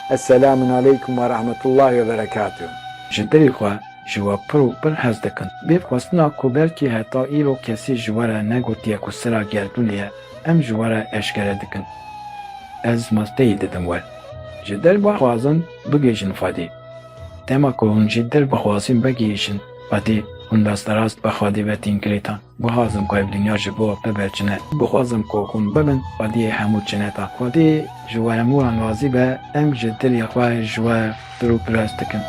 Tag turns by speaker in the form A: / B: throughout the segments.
A: Esselamun aleyküm ve rahmetullahi ve berekatuhu.
B: Ji derê xwe ji we pir û pir hez dikin. Bê xwestina ku belkî heta îro kesî ji we re negotiye ku sira gerdûnê ye, em ji we re eşkere dikin. Ez masteyî didim we. Ji derve xwazin bigêjin Xwedê. Dema ku hûn jî derbixwazin vegihîşin Xwedê, hûn desterast bi Xwedê ve tînkirêtan. Bixwazim ku ev dinya ji bo we biberçine. Bixwazim ku hûn bibin Xwediyê hemû çineta. Xwedê ji we hemûyan razî be, em ji dilê xwe ji we pir û pir hez dikin.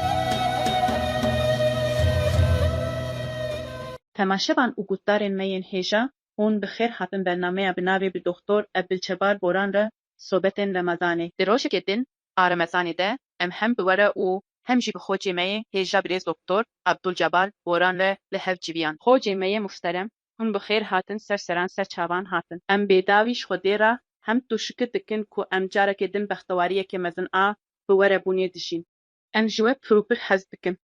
C: Temaşevan û guhdarên me yên hêja, hûn bi xêr hatin bernameya bi navê bi Doktor Ebilçebar Boran re sobetên Remezanê. Di rojekê din a Remezanê de em hem bi we re û hem jî bi xocê me yê hêja Birêz Doktor Abdulcebar Boran re li hev civiyan. Xocê me yê muhterem, hûn bi xêr hatin serseran ser çavan hatin. Em bêdawî ji Xwedê re hem tu şikir dikin ku em carekê din bextewariyekê mezin a bi we re bûnê dijîn. Em ji we pir û pir hez dikin.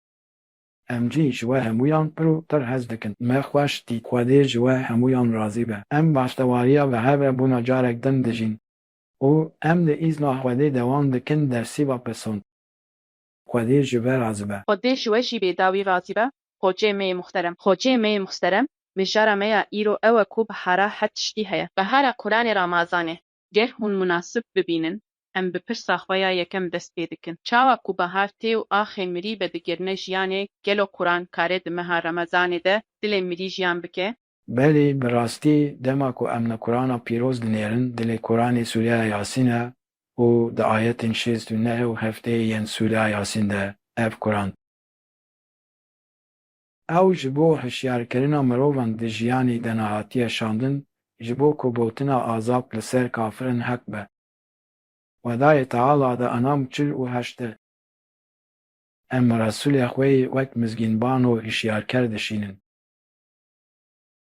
B: Em jî ji we hemûyan pir û pir hez dikin. Me xweş dî Xwedê ji we hemûyan razî be. Em baştewariya ve heve bûna carek din dijîn û em li îzna Xwedê dewan dikin dersîva pesond. Xwedê ji we razî be.
C: Xwedê ji we jî bêdawî razî be. Xocê me yê muhterem. Xocê me yê muhterem, mijara me ya îro ew e ku bihara her tiştî heye. Bihara Kur'anê Ramazanê. Gel hûn münasib bibînin, em bi pirsa xwe ya yekem dest pê dikin. Çawa ku bihar tê û axên mirî vedigirine jiyanê, gelo Kur'an kare di meha Remezanê de dilê mirî jiyan bike?
B: Belê bi rastî dema ku em li Qur'ana pîroz dinêrin, dilê Qur'anê Sûreya Yasîn e û di ayetên şêst û neh û heftê yên Sûreya Yasîn de ev Qur'an. Ew ji bo hişyarkirina mirovan di jiyanê de nehatiye şandin, ji bo kobotina azab li ser kafirin hek be. Wedayê Teala de Enam 48 em Resûlê xwe yê wek mizgînban û hişyarker dişînin.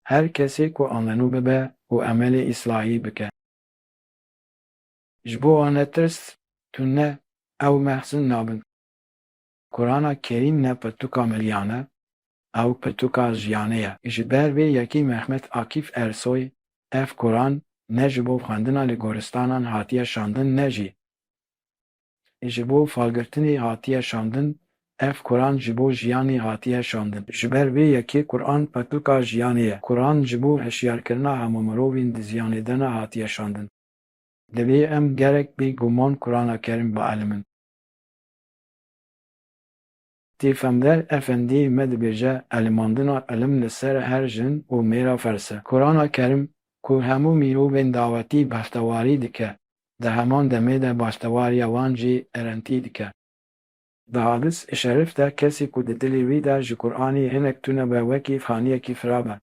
B: Her kesê ku anenû bibe û emelê îslahî bike. Ji bo wan netirs tu ne ew mehsin nabin. Qur'ana Kerîm ne pirtûka milyan e, ew pirtûka jiyanê ye. Ji ber vê yekî Mehmet Akîf Ersoy, ev Qur'an ne ji bo xwendina li goristanan hatiye şandin ne jî ji bo falgirtinê hatiye şandin, ev Qur'an ji bo jiyanê hatiye şandin. Ji ber vê yekê Qur'an pirtûka jiyanê ye. Qur'an ji bo hişyarkirina hemû mirovên di ziyanê de ne hatiye şandin. Divê em gerek bêguman Qur'ana Kerîm bielîmin. Têfemder Efendî me dibêje elîmandina elim li ser her jin û mêra fers e. Qur'ana Kerîm ku hemû mirovên dawetî bextewarî dike, di heman demê de baştewariya wan jî erentî dike. Di hadis şerif de kesî ku di dilê wî de ji Qur'anê hinek tune be wekî faniyekî firabe.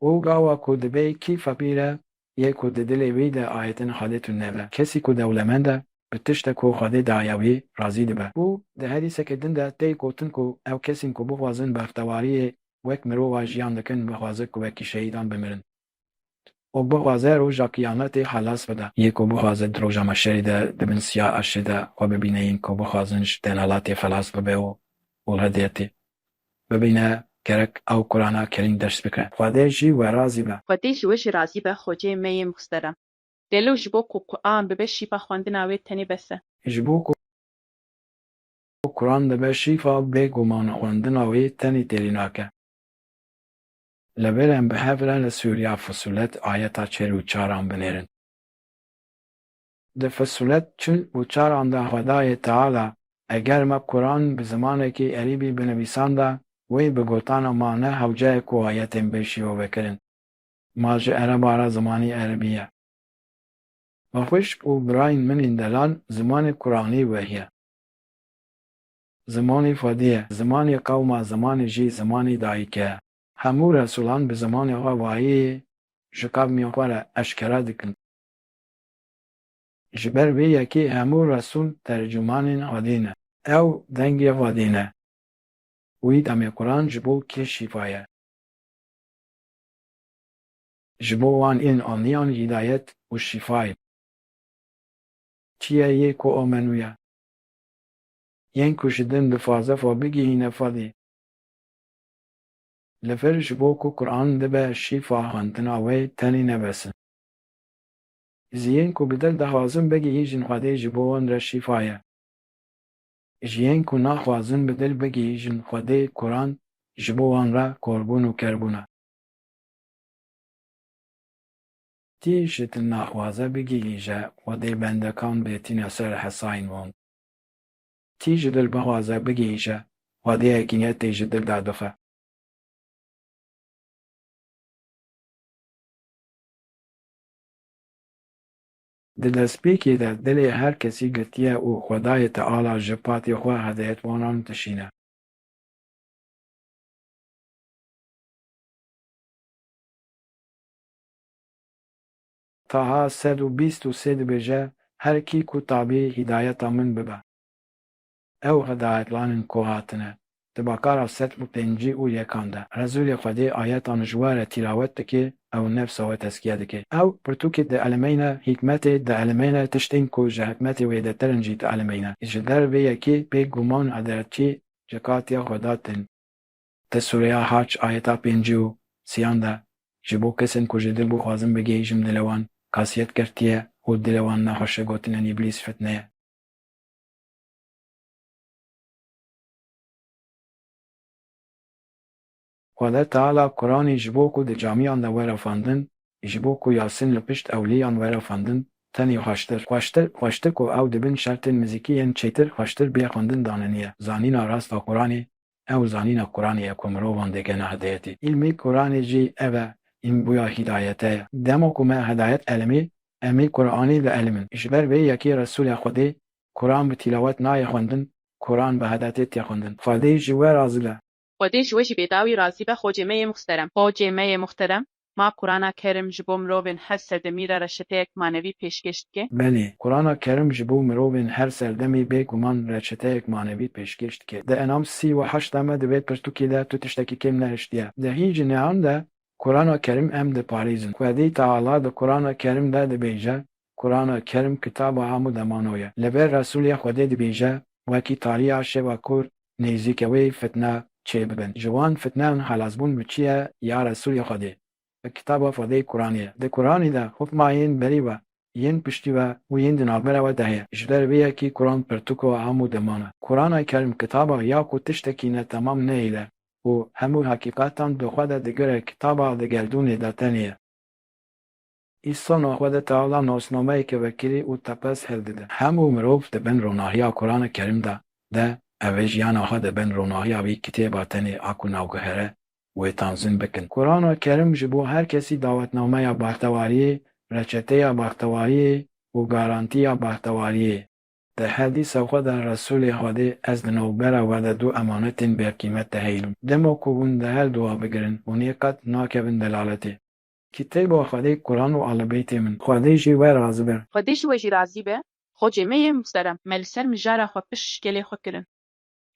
B: û gawa ku dibe kîfa pîre yê ku di dilê wî de ayetin Xwedê tune be. Kesî ku dewlemend e, bi tiştek ku Xwedê daye wî razî dibe. û di herîsekê din de tê gotin ku ew kesên ku bixwazin bextewariyê wek mirova jiyan dikin, bixwaze ku wekî şehîdan bimirin. û bixwaze roja qiyametê helas bide. Yê ku bixwaze di roja meşerê de dibin siya eşê de xwe bibîneyên ku bixwazin ji tenalatê xelas bibe û hediyetê bibîne gerek ew Qur'ana Kerîm ders bike. Xwedê jî we razî be.
C: Xwedê ji we jî razî be. Xocê me yê muhterem. Dêlo ji bo ku Qur'an bibe şîfa xwendina wê tenê bes e.
B: Ji bo ku Qur'an dibe şîfa bêguman xwendina wê tenê têrî nake. Li vir em bi hev re li Sûreya Fusilet ayeta 44 binêrin. Di Fusilet 44 de Xwedayê Teala eger me Qur'an bi zimanekî Erîbî binivîsan de wê bi gotana ma ne hewce ku ayetên bê şîva vekirin. Ma ji Ereba re zimanê Erebî ye. Xweşik û birayên min ên delal, zimanê Qur'anî wehiye. Zimanê Xwedî ye, zimanê qewma zimanê jî zimanê dayîkê ye. Hemû Resûlan bi zimanê xwe wayî ji qewmên xwe re eşkere dikin. Ji ber vê yekê hemû Resûl tercûmanên Xwedê ne. Ew dengê Xwedê ne. Wî demê Qur'an ji bo kê şîfa ye? Ji bo wan yên aniyan hîdayet û şîfayê. Çi ye yê ku amenû ye? Yên ku ji din dixwaze xwe bigihîne Xwedê. Li vir ji bo ku Qur'an dibe şîfa xwendina wê tenê nebesin. زیین کو بدل دهوازن بگی هیجن خواده جبوان را شفایه. جیین کو نخوازن بدل بگی هیجن خواده قرآن جبوان را قربون و کربونه. تی شت نخوازه بگی هیجه خواده بندکان بیتین سر حساین وان. تی جدل بخوازه بگی هیجه خواده اکینیت تی جدل دادخه. دلسپیکی در دل هر کسی گتیه او خدای تعالی جپاتی خواه هدایت وانان تشینه. تاها 123 بجه هر کی کو تابع هدایت من ببه. او هدایت لانن کو هاتنه. تباکارا 105 او یکانده. رسول خدای آیت آنجوار تلاوت دکه او نفس و تسکیه دکه. او پرتوک ده علمین حکمت ده علمین تشتین کو جه حکمت ویده ترنجی ده علمین. ایش در به یکی به گمان ادرچی جکاتی خداتن. تسوریه هاچ آیتا 53 جبو کسن کو جدل بو خوازم بگه جم دلوان کاسیت کرتیه و دلوان نخوشه گوتنن ابلیس فتنه. خدا تعالی قرآن جبو کو ده جامعان ده وره فاندن جبو کو یاسین لپشت اولیان وره فاندن تنی خوشتر کو او دبن شرط مزیکی ین چیتر خوشتر بیا خواندن داننیه زانین راست و قرآنی او زانین قرآنی اکم رو وانده گنه هدایتی علمی قرآن جی اوه این بویا هدایته دمو کمه هدایت علمی امی قرآنی لعلمن اشبر به یکی رسول خودی قرآن به تلاوت نای خوندن قرآن به هدایت خوندن فاده جوه رازله
C: خودی جوشی بیداوی رازی به خوجمه محترم ما قرآن کریم جبو مروین هر سردمی را رشته یک معنوی پیشکش که
B: بله قرآن کریم جبو مروین هر سردمی به گمان رشته یک معنوی پیشکش که ده انام 38 دوید پرتو که ده تو تشتکی کم نرشتیه ده هیچ نهان ده قرآن کریم ام ده پاریزن خودی تعالی ده قرآن کریم ده بیجه قرآن کریم کتاب عامو دمانویه لبر رسول خودی ده بیجه وکی تاریه شه و کور نیزیکوی فتنه چه ببن جوان فتنه حلازبون بچیه یا رسول خودی کتاب فاده قرآنیه ده قرآنی ده خوب ما ین بری و ین پشتی و ین دنابره و دهیه اشتر بیه کی قرآن پرتوکو و همو دمانه قرآن کریم کتابا یا کو تشتکینه تمام نیله و همو حقیقتان به خود دگر کتابا ده گردونه ده تنیه ایسان و خود تعالی ناسنامه که وکیلی او تپس هل دیده همو مروف ده بن روناهیا قرآن کریم ده اوش یانا ها ده بن روناهیا وی کتابا تنی اکو نوگهره و تنظیم بکن. قرآن کریم جبو هر کسی دعوتنامه یا بختواری، رچته یا بختواری و گارانتی یا بختواری. در حدیث خود رسول خدا از نوبر و در دو امانت بر قیمت تهیلم. دمو کون ده هل دعا بگرن و نیقت ناکبن دلالتی. کتاب خدا قرآن و آل بیت من. خدا جی و راضی بر.
C: خودی جوشی رازی به خوجمه محترم ملسر مجاره خو پش کلی خو کرن.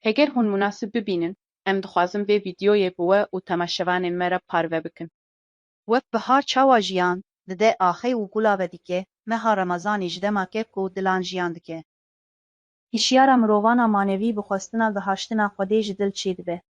C: اگر هون مناسب ببینن ام دخوازم به ویدیوی بوه و تماشوان مرا پاروه بکن.
D: وەک بەهار چاوا ژیان دەدێ ئاخەی و گوڵاوە دیکێ مەها ڕەمەزانیش دەماکێ و دلان ژیان دکێ. هیشیارە مرۆڤانە مانەوی بخواستنە دەهاشتنە خودێ ji dil çê dibe.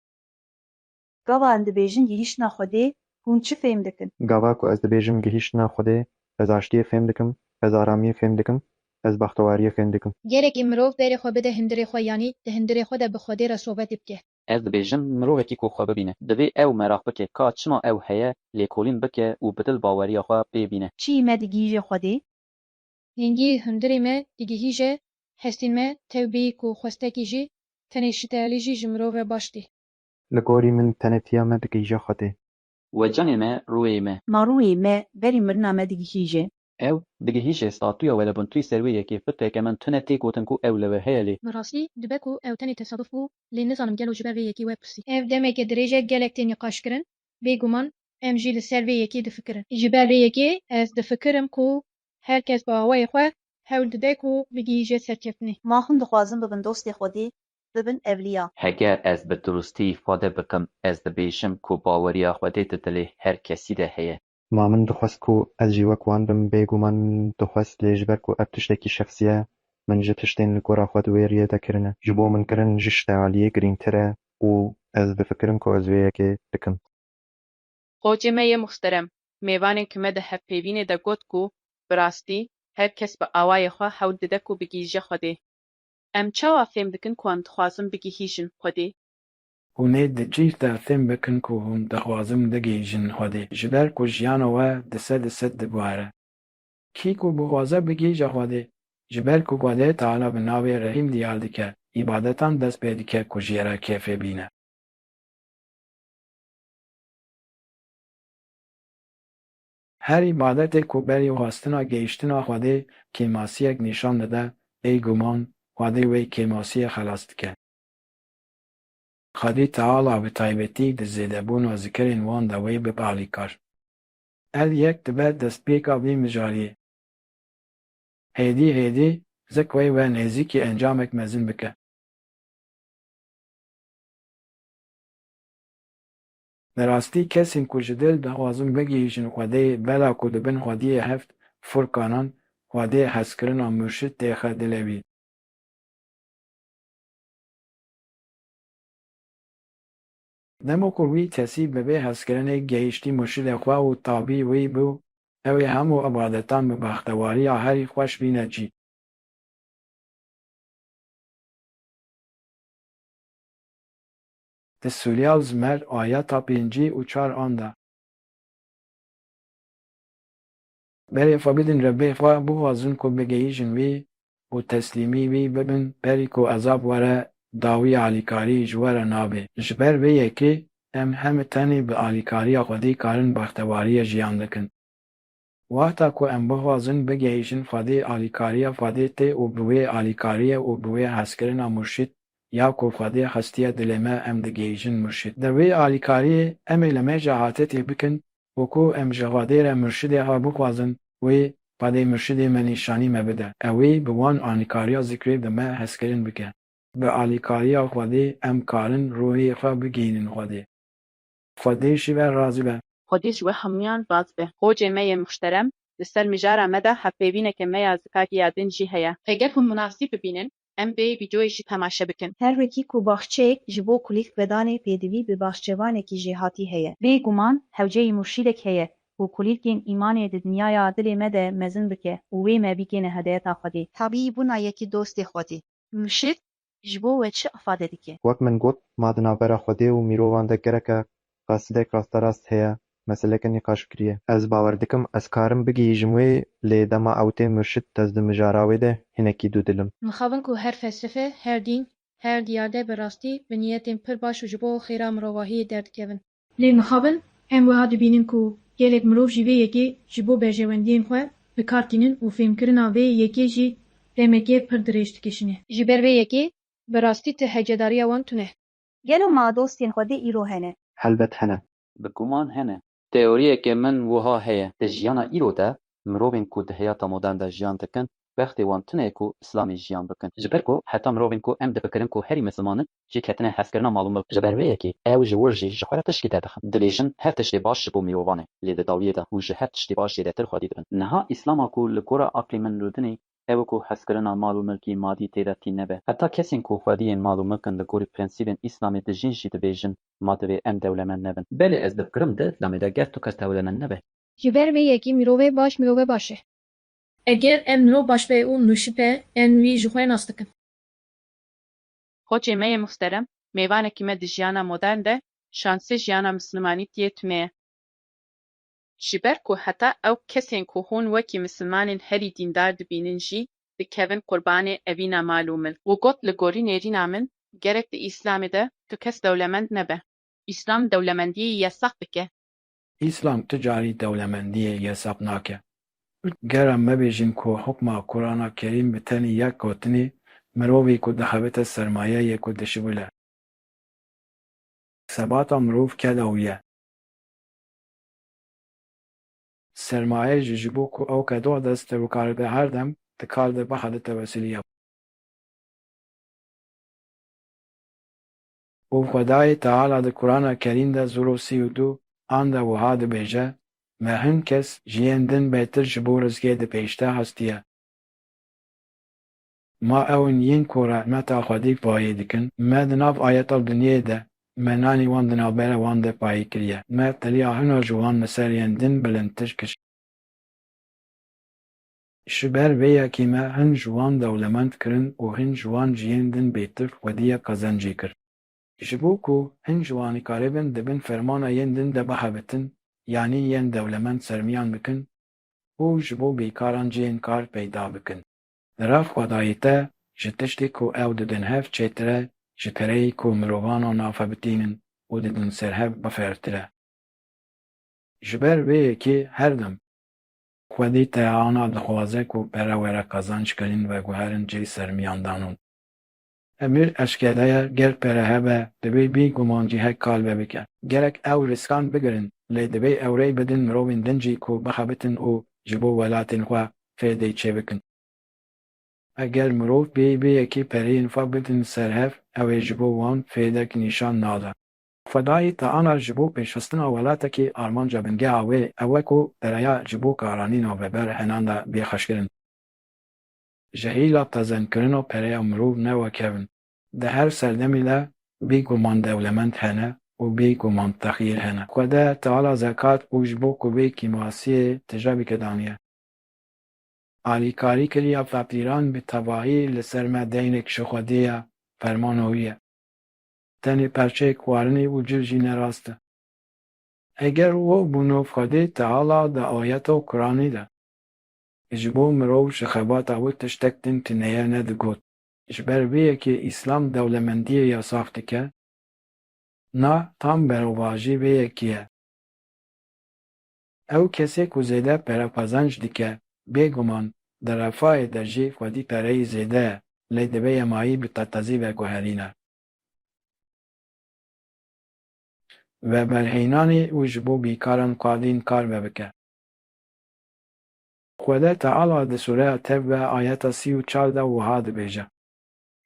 D: Gava em dibêjin gihîştna Xwedê hûn çi fêm dikin?
E: Gava ku ez dibêjim gihîştna Xwedê, ez aştiyê fêm dikim, ez aramiyê fêm dikim, ez bextewariyê fêm dikim.
F: Gerekî mirov berê xwe bide hindirê xwe yanî di hindirê xwe de bi Xwedê re sohbetê bike.
G: Ez dibêjim mirovekî ku xwe bibîne, divê ew meraq bike ka çima ew heye lêkolîn bike û bi dil baweriya xwe bêbîne.
D: Çi me digîje Xwedê?
F: Hêngî hindirê me digihîje, hestên me tewbeyî ku xwestekî jî tenê şitelî jî ji mirov re baş tê.
E: Li gorî min tenêtiya me digîje Xwedê.
G: We canê me rûyê me.
D: Marûyê me berî mirina me digihîje.
G: Ew digihîje statuya welebûntûyê serwiyekê firteke min tune tê gotin ku ew li we heye lê.
F: Bi rastî dibe ku ew tenê tesaduf bû lê nizanim gelo ji ber vê yekî we pirsî. Ev demeke dirêj e gelek tê nîqaş kirin, bêguman em jî li ser vê yekê difikirin. Ji ber vê yekê ez difikirim ku her kes bi awayê xwe hewl dide ku bigihîje serkeftinê.
D: Ma hûn dixwazin bibin dostê Xwedê, bibin evliya.
G: Heger ez bi durustî ifade bikim, ez dibêjim ku baweriya Xwedê di dilê her kesî de heye.
E: Ma min dixwest ku ez jî wek wan bim, bêguman min dixwest lê ji ber ku ev tiştekî şexsî ye, min ji tiştên li gora xwe wêriyê de kirine. Ji bo min kirin ji şitealiyê girîngtir e û ez difikirim ku ez vê yekê dikim.
C: خوجمه محترم میوانên ki me de hevpêvînê de got ku bi rastî her kes bi awayê xwe hewl dide ku bigîje Xwedê. Em çawa fêm dikin ku em dixwazin bigihîjin Xwedê?
B: Hûnê di cî de fêm bikin ku hûn dixwazin bigihîjin Xwedê, ji ber ku jiyana we di sed dibare. Kî ku bixwaze bigîje Xwedê, ji ber ku Xwedê Teala bi navê Rehîm diyar dike, îbadetan dest pê dike ku ji yê re kêfê bîne. Her îbadetê ku berî xwastina gehîştina Xwedê kêmasiyek nîşan dide, bêguman Xwedê wê kêmasiyê xelas dike. Xwedî Teala bi taybetî di zêdebûna zikirên wan de wê bibe alîkar. El yek dibe destpêka vî mijariyê. Hêdî zik wê ve nêzîkî encamek mezin bike. Bi rastî kesên ku ji dil dixwazin bigihîjin Xwedê bela ku dibin Xwediyê heft Furqanan, Xwedê hezkirina murşid têxe dilê wî. Dema ku wî kesî bi vê hezkirinê gehîştî murşidê xwe û tabî wî bû, ew ê hemû ibadetan bi bextewariya herî xweş bîne cî. Di Sûriya û Zmer ayeta pêncî û çar an de. Berê xwe bidin Rebbê xwe bixwazin ku bigihîjin wî û teslîmî wî bibin berî ku ezab were dawî alîkarî ji we re nabe. Ji ber vê yekê em hemî tenê bi alîkariya Xwedê karin bextewariyê jiyan dikin. Wexta ku em bixwazin bigihîjin Xwedê alîkariya Xwedê tê û bi wê alîkariyê û bi wê hezkirina murşid ya ku Xwedê hestiye dilê me em digihîjin murşid. Di wê alîkariyê em ê li mêja hatetê bikin û ku em ji Xwedê re murşidê xwe bixwazin wê Xwedê murşidê me nîşanî me bide. Ew ê bi wan alîkariya zikrê di me hezkirin bike. Bi alîkariya Xwedê em karin ruhê xwe bigihînin Xwedê. Xwedê ji we razî be.
C: Xwedê ji we hemûyan raz be. Hocê me yê muhterem, li ser mijara me de hevpêvîneke me ya zikakî ya din jî heye. Heger hûn münasîb bibînin, em vê vîdeoyê jî temaşe bikin.
D: Her wekî ku baxçeyek ji bo kulîlkvedanê pêdivî bi baxçevanekî jî hatî heye. Bêguman hewceyî murşîdek heye û kulîlkên îmanê di dinyaya dilê me de mezin bike û wê me bigêne hedeyeta Xwedê. Tabî bûna yekî dostê Xwedê. Murşid ji bo we çi ifade dike?
E: Wek min got, ma di navbera Xwedê û mirovan de gereke qasidek rasterast heye, meseleke nîqaşkirî ye. Ez bawer dikim ez karim bigihîjim wê, lê dema ew tê murşid ez di mijara wê de hinekî dûdilim.
F: Mixabin ku her felsefe, her dîn, her diyar de bi rastî bi niyetên pir baş û ji bo xêra mirovahiyê derdikevin. Lê mixabin em wiha dibînin ku gelek mirov ji vê yekê ji bo berjewendiyên xwe bi kar tînin û fêmkirina vê yekê jî demekê pir dirêj dikişîne. Ji ber vê yekê bi rastî ti hecedariya wan tune.
D: Gelo ma dostên Xwedê îro hene.
E: Helbet hene.
G: Bi guman hene. Teoriyeke min wiha heye. Di jiyana îro de mirovên ku di heyata modern de jiyan dikin, bextê wan tune ku Islamê jiyan bikin. Ji ber ku heta mirovên ku em difikirin ku herî mislimanin jî ketine hezkirina malûm ji ber vê yekê ew ji wir jî ji xwe re tiştî te dixin. Dibêjin her tiştê baş ji bo mirovan e, lê di dawiyê de hûn ji her tiştê baş zêdetir xwedî dibin. Niha Îslama ku li gora aqlê min rûdinê ew ku hezkirina mal û milkî madî tê de tî nebe. Heta kesên ku xwediyên mal û milkin li gorî prensîbên Îslamê dijîn jî dibêjin ma divê em dewlemend nebin. Belê ez difikirim di Îslamê de ger tu kes dewlemend nebe.
F: Ji ber vê yekê mirovê baş e. Eger em mirov baş be û nûşib e, em wî ji xwe nas dikin.
C: Hocê me yê muhterem, mêvanekî me di jiyana modern de şansê jiyana mislimanî tiyê tune ye. Ji ber ku heta ew kesên ku hûn wekî mislimanên herî dîndar dibînin jî dikevin qurbanê evîna mal û milk. û got li gorî nêrîna min, gerek di Îslamê de tu kes dewlemend nebe. Îslam dewlemendiyê yasak dike.
B: İslam ticarî dewlemendiyê yesab nake. Ger em mebêjin ku hukma Qur'ana Kerîm bi tenê yek gotinê mirovê ku dixebite sermayeyê ku dişibile. Sebata mirov kelew ye. Sermaye jî ji bo ku ew kedo dest tevkaride her dem dikar de bihedite wesilîya. û Xwedayê Teala di Qur'ana Kerîm de zûr û sî û du an de wiha dibêje me hin kes ji yên din bêhtir ji bo rizqê dipêşte hestiye. Ma ewin yên ku rehmeta Xwedê payê dikin, me di nav ayeta dinyê de me nanî wan di navbera wan de payî kiriye. Me teliya hina ji wan li ser yên din bilindtir kir. ji ber vê yekê me hin ji wan dewlemend kirin û hin ji wan ciyên din bêtir xwediyê qazencî kir. Ji bo ku hin ji wanîkarîbin dibin fermana yên din de bihebitin, yanî yên dewlemend sermiyan bikin û ji bo bêkaran ciyên kar peyda bikin. Li rev xwedayî te ji tiştê ku ew didin hev çêtir e, ji kereyî ku mirovan nafê bitînin û didin serhev bifêrtir e. Ji ber vê yekê her dem Xwedî te ana dixwaze ku pere were qazanc kirin veguherin cî sermiyandanan. Emir eşkere ye gel pere hebe divê bîguman jî hek kalbe bike. Gerek ew riskan bigirin lê divê ewrê bidin mirovên din jî ku bixebitin û ji bo welatên xwe fêdê çêbikin. Eger mirov bê yekê pereyên xwe bidin serhev, ew ê ji bo wan fêdek nîşan nade. Xwedayî te ana ji bo pêşxistina welatekî armanca bingeha wê ew e ku dereya ji bo karanîna veber henan de bêxweşkirin. Ji hîla tezenkirina pereya mirov newekevin. Di her serdemê de bêguman dewlemend hene û bêguman texîr hene. Xwede Teala zekat û ji bo kuvê masiyê tije bike daniye. Alîkarî kiriya fepîran bi tevahî li ser me deynek ji Xwedê ye fermana wî ye. Tenê perçeyek xwarinê û cil jî ne rast e. Eger we bûno Xwedê Teala di ayeta Qur'anê de ji bo mirov ji xebata wê tiştek din tineye nedigot. Ji ber vê yekê Îslam dewlemendiyê ya saf dike, na tam berovajî vê yekê ye. Ew kesê ku zêde perepezanc dike, bêguman di refahê de jî Xwedî pereyî zêde ye, lê divê yemayî bi tetezî veguherîne. Veberhênanê û ji bo bîkaran qadîn kar vebike. Xwede Teala di Sûreya Tevbe ayeta 34 de wiha dibêje: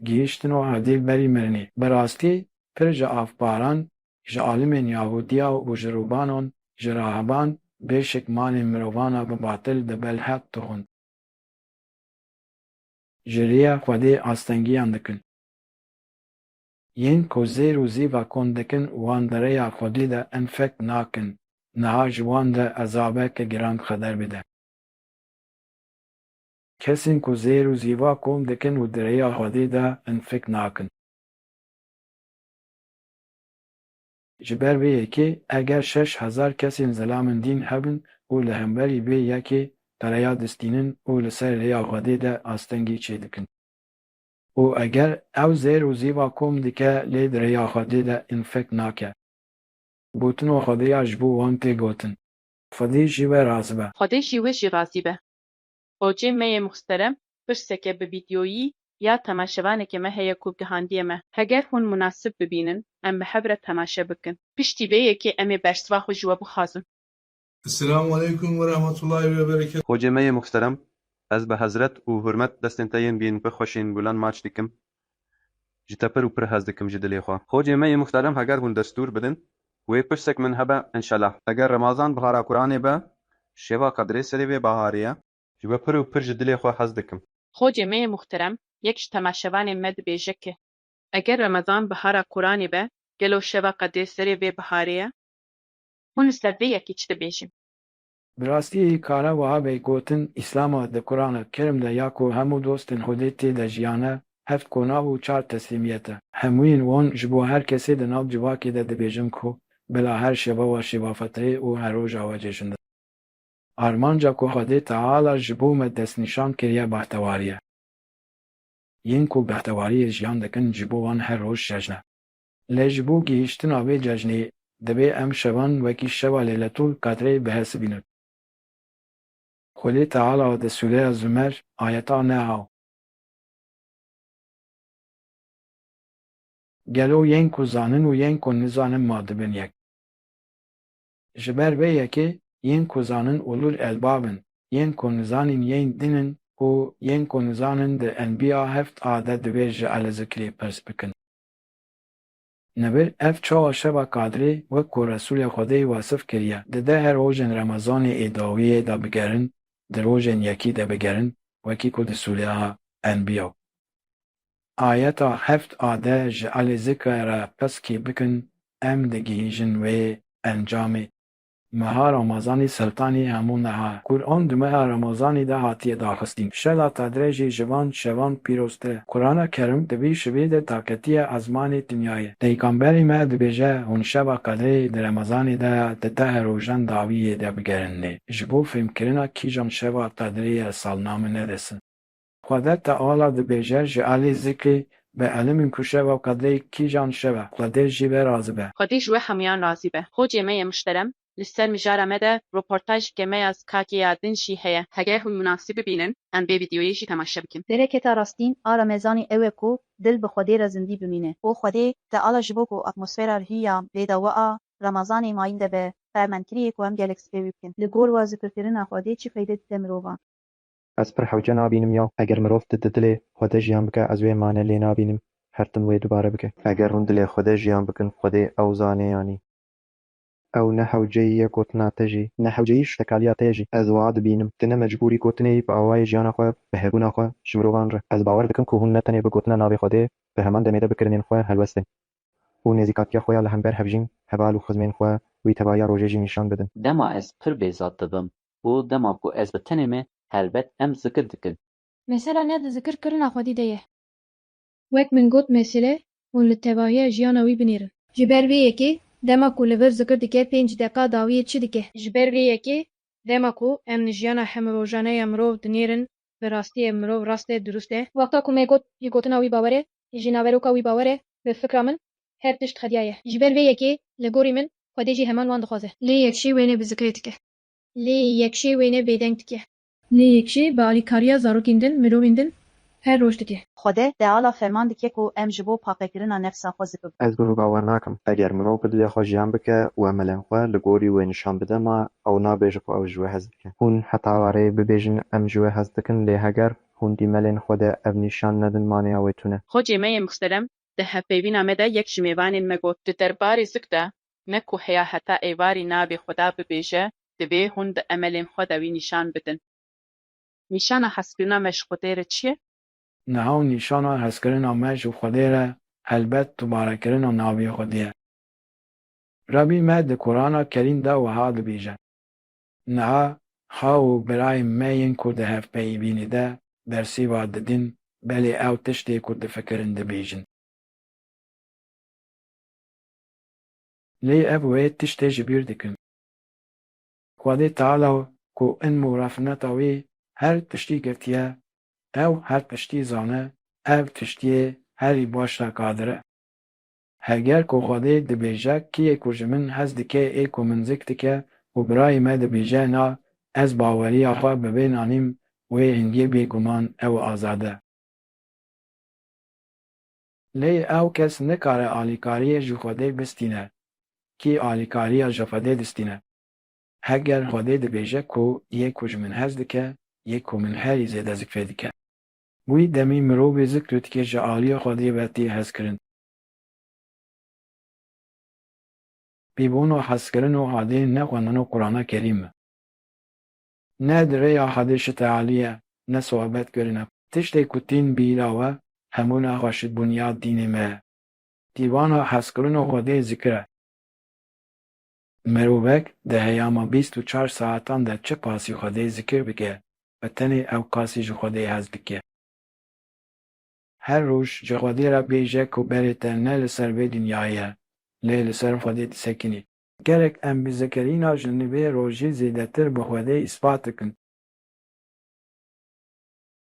B: Gihîştino hevdî berî mirinê. Bi rastî pir ji avbaran, ji alimên Yahudiya û ji rûbanan, ji rahiban bêşik malên mirovan bi batil di belhet dixwin. Ji rêya Xwedê astengiyan dikin. Yên ku zêr û zîva kon dikin wan di rêya Xwedê de enfek nakin, niha ji wan de ezabeke giran xeder bide. Kesên ku zêr û zîva kom dikin û di rêya Xwedê de enfek nakin. Ji ber vê yekê eger 6000 kesên zilamên dîn hebin û li hemberî vê yekê pereya distînin û li ser rêya Xwedê de astengî çêdikin. û eger ew zêr û zîva kom dike lê di rêya Xwedê de enfek nake. Gotina Xwedê ya ji bo wan tê gotin. Xwedê jî we razî be.
C: Xwedê jî wê jî razî be. Hocê me yê muxterem pirseke bi vîdyoyî ya temaşevanekê me heye ku gihandiye me. Heger hûn munasib bibînin, em bi hev re temaşe bikin. Piştî vê yekê em ê bersiva xwe ji we bixwazin.
H: Esselamu aleyküm ve rahmetullahi ve berekatuhu.
G: Hocê me yê muxterem, ez bi hezret û hurmet destên te yên bîn bixweşên gulan maç dikim. Ji te pir û pir hez dikim ji dilê xwe. Hocê me yê muxterem heger hûn destûr bidin, wê pirsek min hebe inşallah. Eger Remazan bihara Qur'anê be, şeva qedrê serê vê baharê ye, ji we pir û pir ji dilê xwe hez dikim.
C: Hocê me yê muxterem yek ji temaşevanên me dibêje ki eger Remezan bihara Qur'anê be, gelo şeva qedrê serê vê biharê ye, hûn li ser vê yekî çi dibêjin?
B: Bi rastî kare wiha bê gotin Îslama di Qur'ana Kerîm de ya ku hemû dostên Xwedê tê de jiyane heft konav û çar teslîmiyet e. Hemûyên wan ji bo her kesê di nav civakê de dibêjin ku bila her şeva we şîvafeteyê û her roja we cejin didin. Armanca ku Xwedê Teala ji bo me destnîşan kiriye behtewarî ye. Yên ku behtewariyê jiyan dikin ji bo wan her roj cejne. Lê ji bo gihîştina vê cejnê divê em şevan wekî şeva Leyletûl Qedrê bihesibînin. Xwedê Teala di Sûreya Zümer ayeta neha gelo yên ku zanin û yên ku nizanin ma dibin yek. Ji ber vê yekê yên ku zanin ulul elbabin, yên ku nizanên yên dinin û yên ku nizanin di enbiya heft ade divê ji elezikrê pirs bikin. Nebir ev çawa şeva Qedrê wek ku Resûlê Xwedê wasif kiriye, dide her rojên Remezanê êdawiyê de bigerin, di rojên yekî de bigerin, wekî ku di Sûreya Enbiya. Ayeta heft ade ji elê zikre re peskê bikin, em digihîjin wê encamê. مها رمضانی سلطانی همون نها قرآن دو ماه رمضانی ده هاتیه داخستین شلا تدریجی جوان شوان پیروسته قرآن کریم دبی شوید طاقتی ازمان دنیای دیگانبری ما دبیجه هون شبا قدری در رمضانی ده ده روژن داویه ده بگرنه جبو فهم کرنا کیجان شبا قدری سالنامه ندسن خودت تعالی دبیجه جعلی ذکری به علم کشه و قدری کیجان شبا قدر جیبه رازبه
C: خودی جوه همیان راضی به خوجی می مشترم لسر مجاره مده روپورتاج که می از کاکی یادن شی هیا هگه هم مناسب بینن ان به ویدیویشی تماشا بکن
D: درکتا راستین رمضانی اوه کو دل به خودی را زندی بمینه او خودی تعالی جبو کو اتمسفر هیا بیدوا رمضانی ماین ده به فرمانکری کو هم گلکس پی بکن لگور و ذکر کردن خودی چی فایده ده مروان
E: Ez pir hewce nabînim ya eger mirov di dilê Xwedê jiyan bike ez wê mane lê nabînim her tim wê dubare bike eger hûn dilê Xwedê jiyan bikin Xwedê ew zane yanî ew ne hewceyî gotina te jî ne hewceyî ji tekaliya te jî ez wiha dibînim tu ne mecbûrî gotinê bi awayê jiyana xwe bi hêbûna xwe ji mirovan re ez bawer dikim ku hûn ne tenê bi gotina navê Xwedê bi heman demê de bi kirinên xwe helwest in û nêzîkatiya xwe ya li hember hevjîn heval û xizmên xwe wî tevahîya rojê jî nîşan bidin
G: dema ez pir bêzad dibim û dema ku ez bi tenê me helbet em zikir dikin
F: Mesela ne de zikir kirina Xwedî de ye. Wek min got mesele hûn li tevahiya jiyana wî binêrin. Ji ber vê yekê dema ku li vir zikir dike 5 deka dawiyê çi dike? Ji ber vê yekê dema ku em li jiyana hemrojaneya mirov dinêrin bi rastiyê mirov rast e durust e. Wexta ku me got yê gotina wî bawer e, jî naveroka wî bawer e, bi fikra min her tişt xediya ye. Ji ber vê yekê li gorî min Xwedê jî heman wan dixwaze. Lê yekşî wêne bi zikirê dike. Lê yekşî wêne bêdeng dike. Lê yekşî bi alîkariya zarokên din, mirovên din her roj dike.
D: خودی تعالی فرمان دکه کو ام جبو پاک کردن نفس خود زکب
E: Ez bi bawer nakim eger mirov bi dilê xwe jiyan bike û emelên xwe li gorî wê nîşan bide ma ew nabêje ku ew ji wê hez dike hûn heta warê bibêjin em ji wê hez dikin lê heger hûn dîmelên xwe de ev nîşan nedin maneya wê tune
C: خوجی می مشترم ده هفیوینا مده یک جمیوانین مگوت ده درباری زکده نکو هیا حتا ایواری نابی خدا ببیجه ده وی هون ده عملین خدا وی نشان بدن نشان حسبینا مشخوده چیه؟
B: نها نیشان هستکرین آمش و خودی را البت دوباره کردن ناوی خودیه. ربی مد قرآن کریم ده و ها بیجه. نها خواهو برای مین کرده هف پیبینی ده برسی واد دین بلی او تشتی کرده فکرین ده بیجن. لی ابوه تشتی جبیر دکن. خودی تعالی کو ان مرافنتاوی هر تشتی گرتیه او هر تشتی زانه او تشتی هری باش را قادره. هگر کو خودی دبیجه کیه کجمن هز دکه ای کو منزک دکه و برای ما دبیجه نا از باوری آخوا ببینانیم و هنگی بیگمان او آزاده. لی او کس نکاره آلیکاری جو خودی بستینه کی آلیکاری جفاده دستینه. هگر خودی دبیجه کو یک کجمن هز دکه یک کو من هری زیده ذکر دکه. وی دمی مرو به ذکر که جعالی خودی باتی هز کرن. بیبونو هز کرن و حادی نخوانن و قرآن کریم. نه دره حادیش تعالیه نه صحبت کرنه. تشتی کتین بیلاوه همون خوشت بنیاد دین مه. دیوانو هز کرن و خودی ذکره. مروبک ده هیاما 24 ساعتان ده چه پاسی خودی ذکر بگه و تنی او کاسی جو خودی هز دکه. هر روش جخودی را بیجه که بریتر نه لسر به دنیایه لی لسر خودی سکنی. گرک ام بذکرینا جنبه روژی زیدتر به خودی اثبات کن.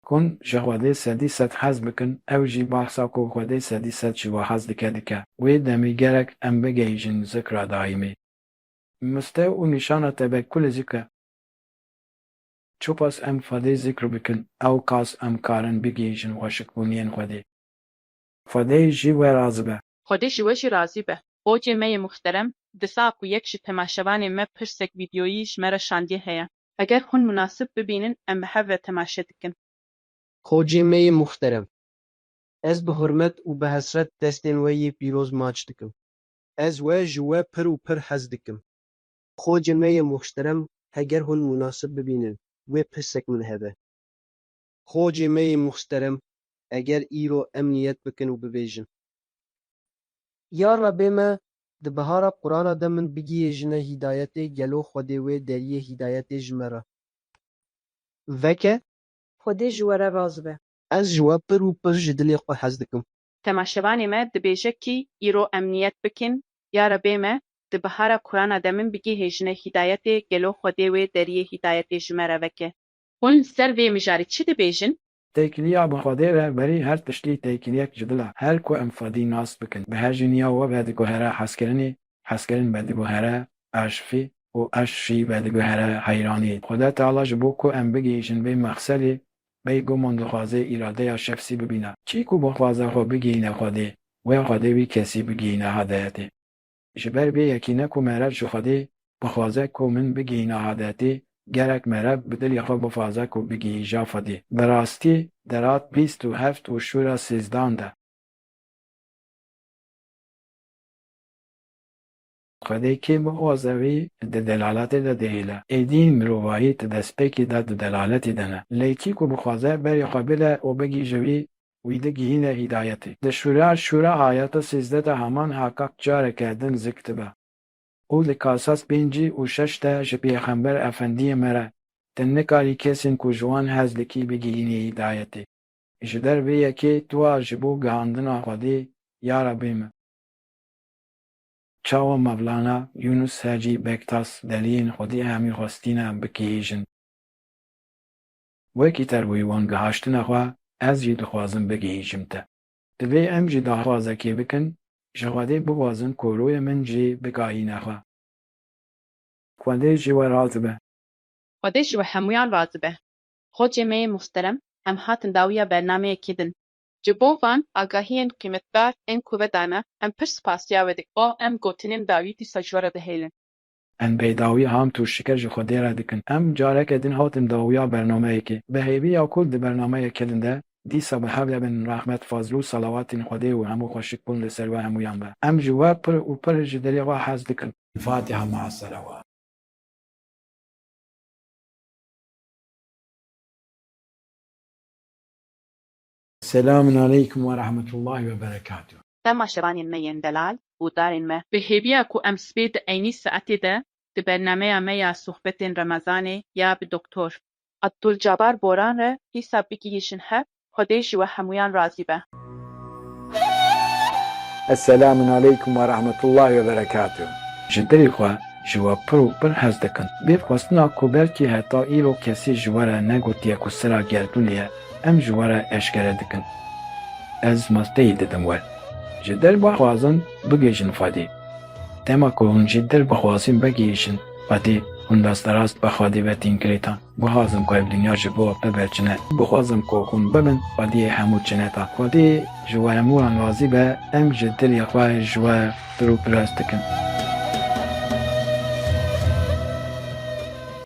B: کن جخودی سدی ست حز بکن او جی بحثا که خودی سدی ست شوا حز دکه دکه. وی دمی گرک ام بگیجن ذکر دائمی. مستو و نشانه تبه کل ذکر. چوپاس ام خودی ذکر بکن او کاس ام کارن بگیجن وشک بونین خودی. خودی جی و رازبه.
C: خودی جوشی راضی به خوجی می محترم دسا کو یک شی تماشاوانی ما پرسک ویدیویش مرا شاندی هیا اگر هون مناسب ببینن ام بحوه تماشا دکن
I: خوجی می محترم ez bi hurmet û bi hesret destên we yê pîroz maç dikim. Ez we ji we pir û pir hez dikim. Xocê me yê muhterem heger hûn münasib bibînin, wê pirsek min hebe. Xocê me yê muhterem eger îro em niyet bikin û bibêjin. Ya Rabê me Di bihara Qur'ana de min bigihê jine hîdayetê gelo Xwedê wê deriyê hîdayetê ji me re. Veke,
D: Xwedê ji we re raz be.
I: ez ji we pir û pir ji dilê xwe hez dikim.
C: Temaşevanê me dibêje kî îro emniyet bikin, ya Rebê me, di bihara Kur'ana de min bigihê jine hîdayetê gelo Xwedê wê deriyê hîdayetê ji me re veke. Hûn li ser vê mijarî çi dibêjin?
B: Têkiliya bi Xwedê re berî her tiştî têkiliyek ji dil e. Her ku em fedî nas bikin. Bi her jîniya we vediguhere hezkirinê, hezkirin vediguhere eşfî û eş jî vediguhere heyranî. Xweda Teala ji bo ku em bigihîjin vê mexselê, bêguman dixwaze îradeya şefsî bibîne. Çî ku bixwaze xwe bigihîne Xwedê, wê Xwedê wî kesî bigihîne hedayetê. Ji ber vê yekîne ku me re ji Xwedê bixwaze ku min bigihîne hedayetê, gerek me re bi dilê xwe bixwaze ku bigihîja Xwedê. Bi rastî derat bîst û heft û şûra sêzdan de. Xwedê kê bixwaze wî di delaletê de dihêle. Êdî mirovahî di destpêkê de di delaletê de ne. Lê kî ku bixwaze berê xwe bile û bigîje wî, wî digihîne hîdayetê. Di şûra ayeta sêzde de heman hekak careke din zik dibe. û li Kasas pêncî û şeş de ji Pêxember Efendiyê me re tu nikarî kesên ku ji wan hez dikî bigihînî hîdayetê. Ji der vê yekê tu ji bo gihandina Xwedê, ya Rebê me. Çawa Mevlana Yunus Hacî Bektas deliyên Xwedê hemî xwestîne bigihîjin. Wekî terwî wan gihaştina xwe, ez jî dixwazim bigihîjim te. Divê em jî daxwazekê bikin, ji Xwedê bixwazin ku royê min jî bigahîne xwe. Xwedê ji we razı be.
C: Xwedê ji we hemûyan razı be. Xocê me yê muhterem, em hatin dawiya bernameyekê din. Ji bo van agahiyên qîmetdar ên ku vedane, em pir spasiya we dikin. O em gotinên dawî dîsa ji we re dihêlin.
B: Em bêdawî ham tu şiker ji Xwedê re dikin. Em careke din hatin dawiya bernameyekê. Bi hêviya ku di bernameyekê din de, dîsa bi hevle bin rahmet fazl û salawatên Xwedê û hemû xweşik bûn li ser we hemûyan be. Em ji we pir û pir ji dilê xwe hez dikin. Fatiha ma'a selawat. Selamun aleyküm ve rahmetullahi ve berekatuhu.
C: Temaşevanên me yên delal û darên me, bi hêviya ku em spê di eynî saetê de di bernameya me ya sohbetên Remezanê ya bi Doktor Abdulcabar Boran re dîsa bigihîjin hev, Xwedê ji we hemûyan razî be.
A: Esselamun aleyküm ve rahmetullahi ve berekatuhu.
B: Ji dilê xwe ji we pir û pir hez dikin. Bê xwestina ku belkî heta îro kesî ji we re negotiye ku sira gerdûnê ye, em ji we re eşkere dikin. Ez masteyî didim we. Ji der bixwazin bigihîjin Xwedê. Dema ku hûn ji dil bixwazin bigihîjin Xwedê, hûn desterast bi Xwedê ve tînkirêtan. Bixwazim ku ev dinya ji bo biberçine. Bixwazim ku hûn bibin Xwediyê hemû çineta. Xwedê ji we hemûyan razî be, em ji dilê xwe ji we pir û pir hez dikin.